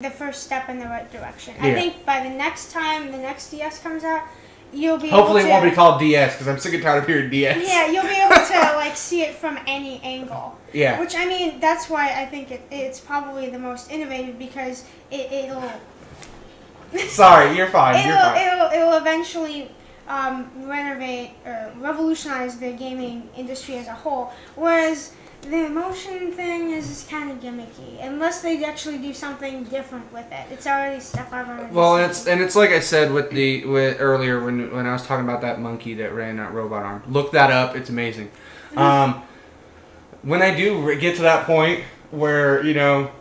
the first step in the right direction. Yeah. I think by the next time the next DS comes out, you'll be Hopefully able it to, won't be called DS because I'm sick and tired of hearing DS. Yeah, you'll be able to like see it from any angle. Yeah. Which I mean, that's why I think it's probably the most innovative because it'll. Sorry, you're fine. You're fine. It'll eventually renovate or revolutionize the gaming industry as a whole. Whereas the motion thing is kind of gimmicky, unless they actually do something different with it. It's already stuff I've already seen. It's like I said with earlier when I was talking about that monkey that ran that robot arm. Look that up. It's amazing. When I do get to that point where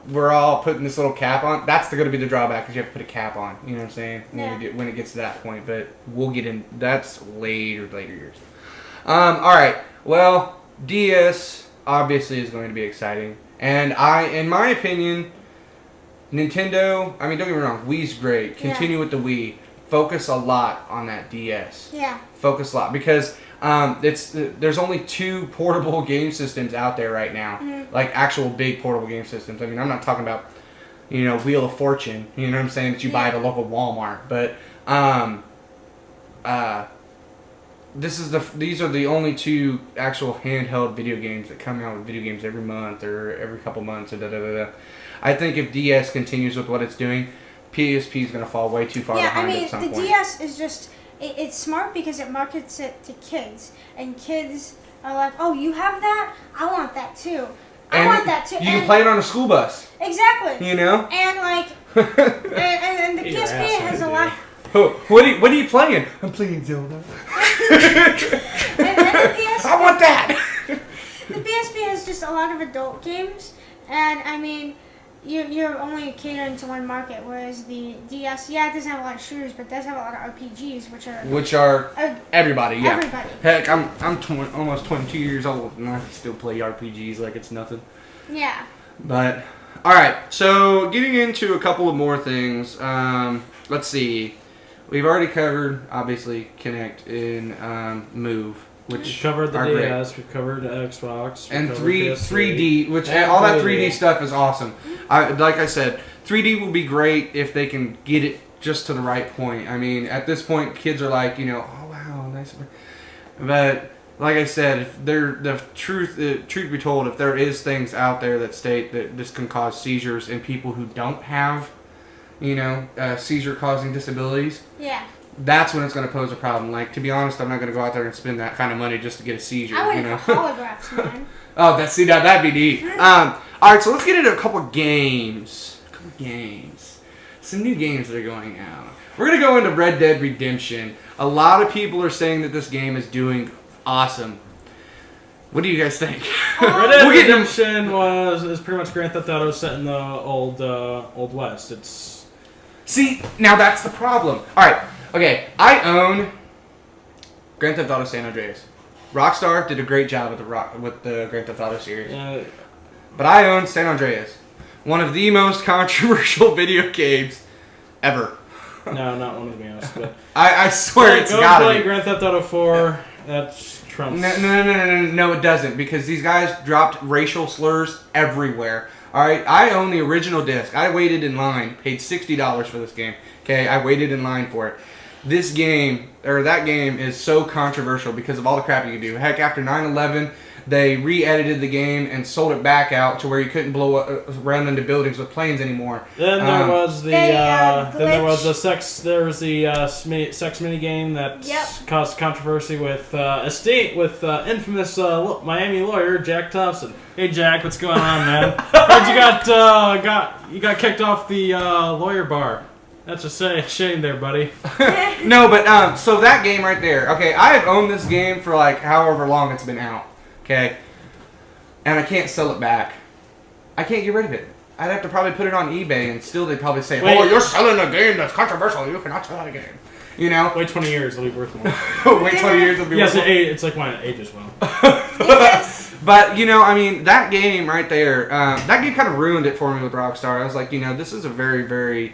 we're all putting this little cap on, that's going to be the drawback because you have to put a cap on. You know what I'm saying? When it gets to that point, but we'll get in. That's later years. All right. Well, DS. Obviously is going to be exciting. And in my opinion, Nintendo, I mean, don't get me wrong, Wii's great. Continue with the Wii. Focus a lot on that DS. Yeah. Focus a lot. Because there's only 2 portable game systems out there right now. Mm-hmm. Like actual big portable game systems. I mean, I'm not talking about, Wheel of Fortune. You know what I'm saying? That you buy at a local Walmart. But, these are the only 2 actual handheld video games that come out with video games every month or every couple months or da-da-da-da. I think if DS continues with what it's doing, PSP is going to fall way too far behind at some point. The DS is just, it's smart because it markets it to kids. And kids are like, oh, you have that? I want that too. I want that too. You can play it on a school bus. Exactly. And like, and the PSP has a lot. Oh, what are you playing? I'm playing Zelda. and the PSP, I want that! The PSP has just a lot of adult games, and I mean, you're only catering to one market, whereas the DS, it doesn't have a lot of shooters, but it does have a lot of RPGs, which are everybody, yeah. Everybody. Heck, I'm almost 22 years old, and I can still play RPGs like it's nothing. Yeah. But, alright, so getting into a couple of more things, let's see. We've already covered, obviously, Kinect and Move, which we covered the are DS, great. we covered Xbox, and 3D, which all that 3D stuff is awesome. Like I said, 3D will be great if they can get it just to the right point. I mean, at this point, kids are like, oh wow, nice. But like I said, if the truth be told, if there is things out there that state that this can cause seizures in people who don't have seizure-causing disabilities. Yeah. That's when it's going to pose a problem. Like, to be honest, I'm not going to go out there and spend that kind of money just to get a seizure. I wouldn't for holographs, man. Oh, that'd be neat. All right, so let's get into a couple games. Some new games that are going out. We're going to go into Red Dead Redemption. A lot of people are saying that this game is doing awesome. What do you guys think? Red Dead Redemption is pretty much Grand Theft Auto set in the old West. See, now that's the problem. Alright, okay, I own Grand Theft Auto San Andreas. Rockstar did a great job with the Grand Theft Auto series. But I own San Andreas. One of the most controversial video games ever. No, not one of the most, but I swear it's gotta be. Go play Grand Theft Auto 4, that's Trump's. No, it doesn't, because these guys dropped racial slurs everywhere. Alright, I own the original disc. I waited in line, paid $60 for this game. Okay, I waited in line for it. That game is so controversial because of all the crap you can do. Heck, after 9/11, they re-edited the game and sold it back out to where you couldn't run into buildings with planes anymore. Then there was the sex mini game that caused controvery with infamous Miami lawyer Jack Thompson. Hey Jack, what's going on, man? Heard you got kicked off the lawyer bar. That's a shame there, buddy. No, but so that game right there. Okay, I have owned this game for like however long it's been out. Okay, and I can't sell it back. I can't get rid of it. I'd have to probably put it on eBay, and still they'd probably say, "Oh, you're selling a game that's controversial. You cannot sell a game." Wait 20 years, it'll be worth more. Wait 20 years, it'll be worth more. It's like when it ages well. Yes. But I mean, that game right there, that game kind of ruined it for me with Rockstar. I was like, this is a very, very,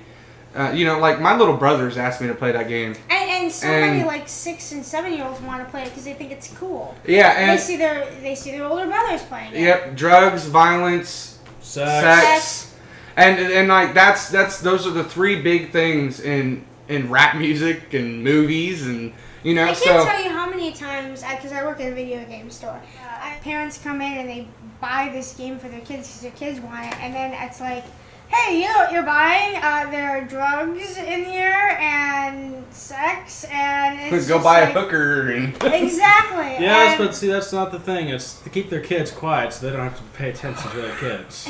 like my little brothers asked me to play that game. And so many like 6 and 7-year-olds want to play it because they think it's cool. Yeah, and they see their older brothers playing it. Yep, drugs, violence, sex. And like those are the three big things in rap music and movies and I can't tell you how many times, because I work at a video game store, parents come in and they buy this game for their kids because their kids want it, and then it's like, hey, you know what you're buying? There are drugs in here and sex and it's go buy a hooker and exactly. Yes, but see, that's not the thing. It's to keep their kids quiet so they don't have to pay attention to their kids.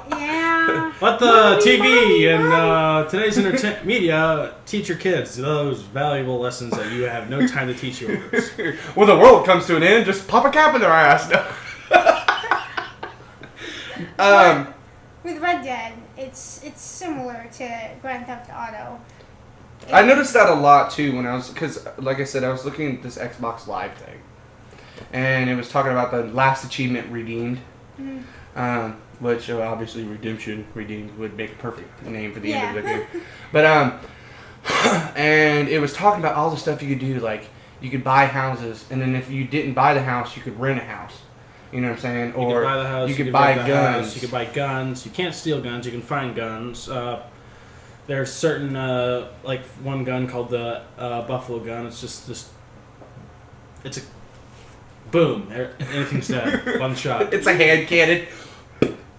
Yeah. Let the TV and today's entertainment media teach your kids those valuable lessons that you have no time to teach yours. When the world comes to an end, just pop a cap in their ass. With Red Dead, it's similar to Grand Theft Auto. I noticed that a lot too because like I said, I was looking at this Xbox Live thing, and it was talking about the last achievement redeemed, which obviously redemption redeemed would make a perfect name for the end of the game. But and it was talking about all the stuff you could do, like you could buy houses, and then if you didn't buy the house, you could rent a house. You know what I'm saying? You could buy the house. You could buy guns. You could buy guns. You can't steal guns. You can find guns. There's certain like one gun called the Buffalo gun. It's just it's a boom. Anything's dead. One shot. It's a hand cannon.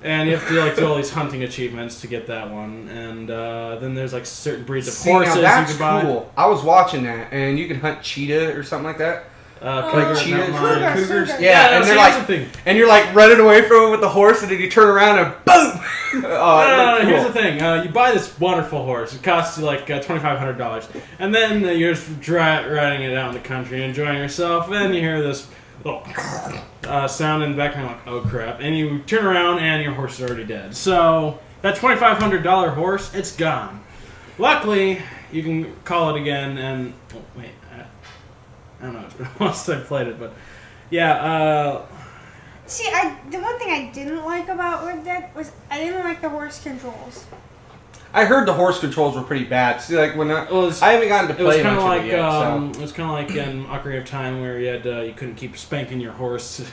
And you have to do all these hunting achievements to get that one. And then there's like certain breeds of horses now that's you can buy. Cool. I was watching that, and you can hunt cheetah or something like that. Cougars. Yeah, and they're like, and you're like running away from it with the horse, and then you turn around and boom. Cool. Here's the thing: you buy this wonderful horse. It costs you like $2,500, and then you're just riding it out in the country, enjoying yourself. And you hear this little sound in the background, like, oh crap! And you turn around, and your horse is already dead. So that $2,500 horse, it's gone. Luckily, you can call it again, and wait. I don't know, it's been a while since I played it, but yeah. See, the one thing I didn't like about Red Dead was I didn't like the horse controls. I heard the horse controls were pretty bad. See, like when I haven't gotten to play much of it yet. It was kind of like in Ocarina of Time where you couldn't keep spanking your horse.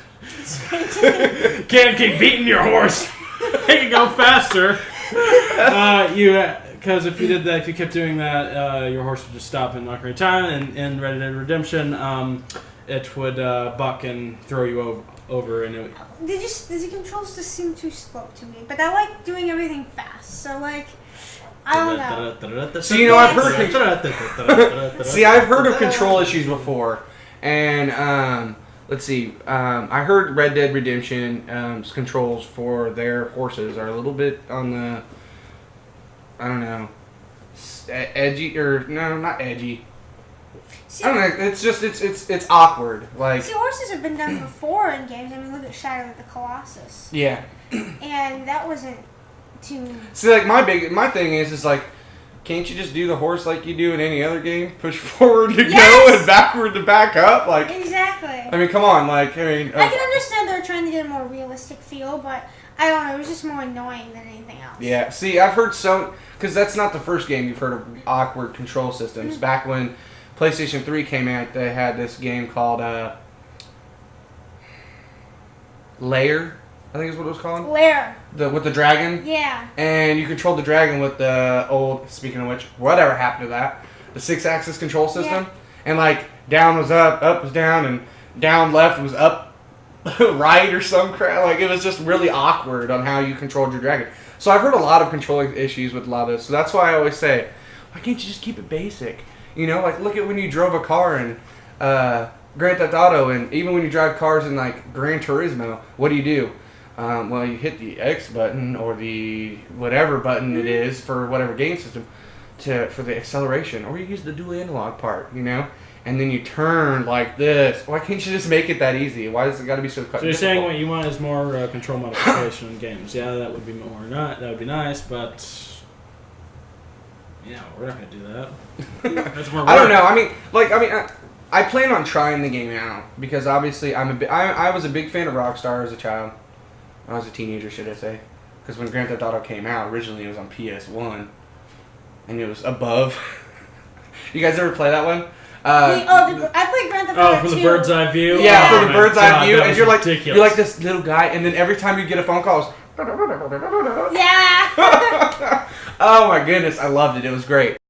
Can't keep beating your horse. Make it go faster. Because if you did that, if you kept doing that, your horse would just stop in Ocarina of Time, and in Red Dead Redemption, it would buck and throw you over, and it would... The controls just seem too slow to me, but I like doing everything fast, so like, I don't know. So I've heard... See, I've heard of control issues before, and let's see, I heard Red Dead Redemption controls for their horses are a little bit on the... I don't know, edgy, or no, not edgy. See, I don't know. It's just it's awkward. Like, see, horses have been done before in games. I mean, look at Shadow of the Colossus. Yeah. And that wasn't too. See, like my thing is like, can't you just do the horse like you do in any other game? Push forward to go and backward to back up, like. Exactly. I mean, come on, like I can understand they're trying to get a more realistic feel, but I don't know. It was just more annoying than anything else. Yeah. See, I've heard because that's not the first game you've heard of awkward control systems. Mm-hmm. Back when PlayStation 3 came out, they had this game called Lair, I think is what it was called. Lair. With the dragon. Yeah. And you controlled the dragon with the old, speaking of which, whatever happened to that, the 6-axis control system. Yeah. And like, down was up was down, and down left was up right or some crap. Like, it was just really awkward on how you controlled your dragon. So I've heard a lot of controlling issues with a lot of this. So that's why I always say, why can't you just keep it basic? You know, like look at when you drove a car in Grand Theft Auto, and even when you drive cars in like Gran Turismo, what do? Well, you hit the X button or the whatever button it is for whatever game system for the acceleration, or you use the dual analog part, you know? And then you turn like this. Why can't you just make it that easy? Why does it got to be so difficult? So you're saying what you want is more control modification in games. Yeah, that would be more. That would be nice, but yeah, we're not gonna do that. That's more work. I don't know. I plan on trying the game out because obviously I was a big fan of Rockstar as a child. I was a teenager, should I say? Because when Grand Theft Auto came out, originally it was on PS1, and it was above. You guys ever play that one? I played Grand Theft Auto 2. From the bird's eye view? Yeah, from the bird's eye view. And you're like ridiculous. you're like this little guy, and then every time you get a phone call, it's Yeah. Oh my goodness, I loved it. It was great.